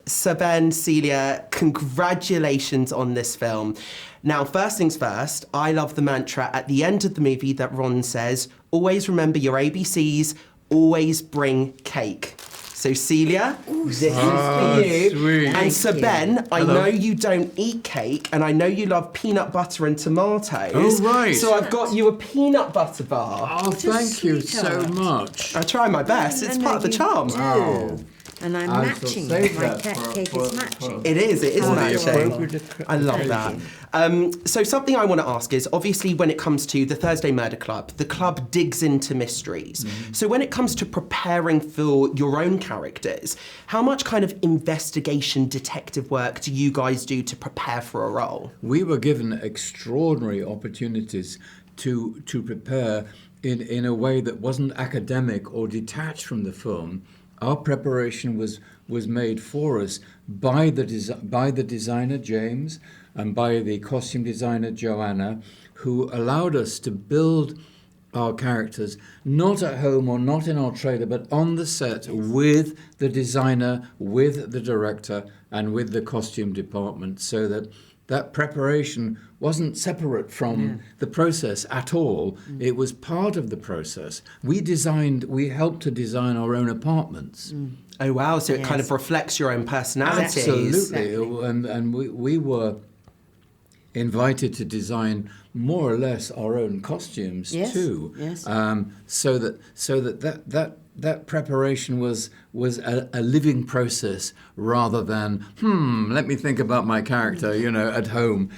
So Ben, Celia, congratulations on this film. Now, first things first, I love the mantra at the end of the movie that Ron says, always remember your ABCs, always bring cake. So Celia, this is for you. Sweet. And so Ben, I know you don't eat cake, and I know you love peanut butter and tomatoes. Oh, right. So I've got you a peanut butter bar. Oh, thank you so much. I try my best. It's part of the charm. Oh. And I'm I matching. shall save My that cake is matching. It is matching. matching. I love that. So something I want to ask is, obviously when it comes to the Thursday Murder Club, the club digs into mysteries. So when it comes to preparing for your own characters, how much kind of investigation detective work do you guys do to prepare for a role? We were given extraordinary opportunities to prepare in a way that wasn't academic or detached from the film. Our preparation was made for us by the designer James and by the costume designer Joanna, who allowed us to build our characters not at home or not in our trailer, but on the set with the designer, with the director, and with the costume department, so that preparation wasn't separate from the process at all. It was part of the process. We helped to design our own apartments. Oh wow, so it kind of reflects your own personalities. Absolutely. And we were invited to design more or less our own costumes too. Yes. So that preparation was a living process rather than let me think about my character, at home.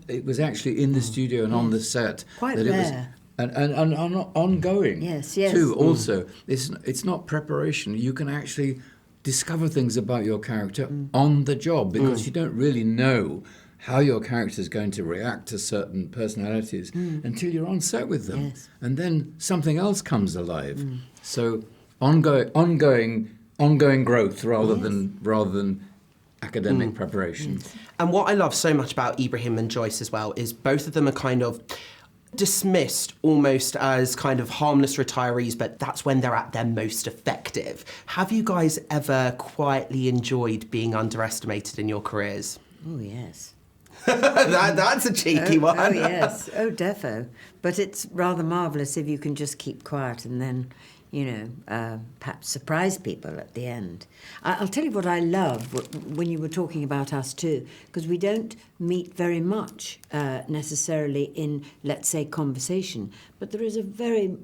It was actually in the studio and on the set. Quite that rare. It was and ongoing. Yes. Too. Also, it's not preparation. You can actually discover things about your character on the job because you don't really know how your character is going to react to certain personalities until you're on set with them. Yes. And then something else comes alive. So ongoing growth rather than academic preparation. And what I love so much about Ibrahim and Joyce as well is both of them are kind of dismissed almost as kind of harmless retirees, but that's when they're at their most effective. Have you guys ever quietly enjoyed being underestimated in your careers? Oh, yes. That's a cheeky one. Oh, yes. Oh, defo. But it's rather marvellous if you can just keep quiet and then, perhaps surprise people at the end. I'll tell you what I love when you were talking about us too, because we don't meet very much necessarily in, let's say, conversation, but there is a very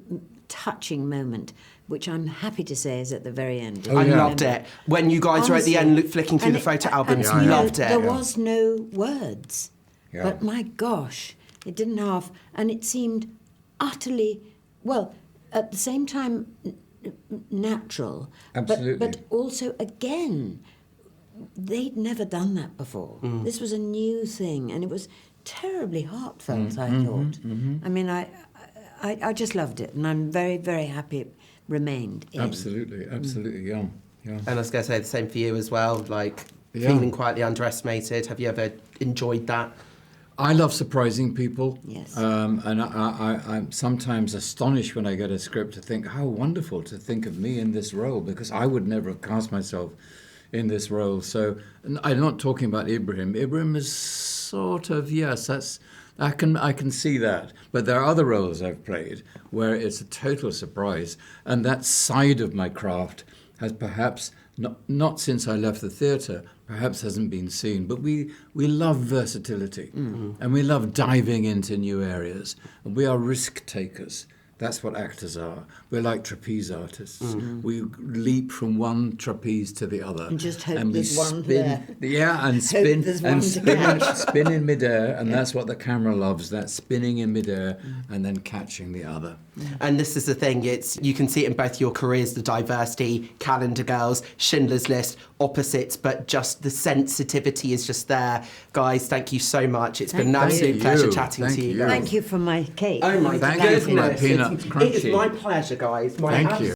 touching moment which I'm happy to say is at the very end. I loved it. When you guys were at the end flicking through the photo albums, loved it. There was no words, Yeah. but my gosh, it didn't have, and it seemed utterly, well, at the same time, natural. Absolutely. But also, again, they'd never done that before. This was a new thing, and it was terribly heartfelt, I thought. I mean, I just loved it, and I'm very, very happy it remained in. Absolutely, yeah. And I was going to say the same for you as well, like feeling quietly underestimated. Have you ever enjoyed that? I love surprising people. Yes. And I'm sometimes astonished when I get a script to think, how wonderful to think of me in this role, because I would never have cast myself in this role. So I'm not talking about Ibrahim. Ibrahim is sort of, yes, I can see that. But there are other roles I've played where it's a total surprise. And that side of my craft has perhaps, not since I left the theatre, perhaps hasn't been seen. But we love versatility. And we love diving into new areas. And we are risk takers. That's what actors are. We're like trapeze artists. We leap from one trapeze to the other. And just hope we there's one spin, there. Yeah, and spin there's and one spin in midair, and that's what the camera loves, that spinning in midair and then catching the other. And this is the thing, you can see it in both your careers, the diversity, Calendar Girls, Schindler's List, opposites, but just the sensitivity is just there. Guys, thank you so much. It's been an absolute pleasure chatting to you guys. Thank you for my cake. Oh my Thank goodness. you for my peanut It is crunchy. my pleasure, guys. Thank you.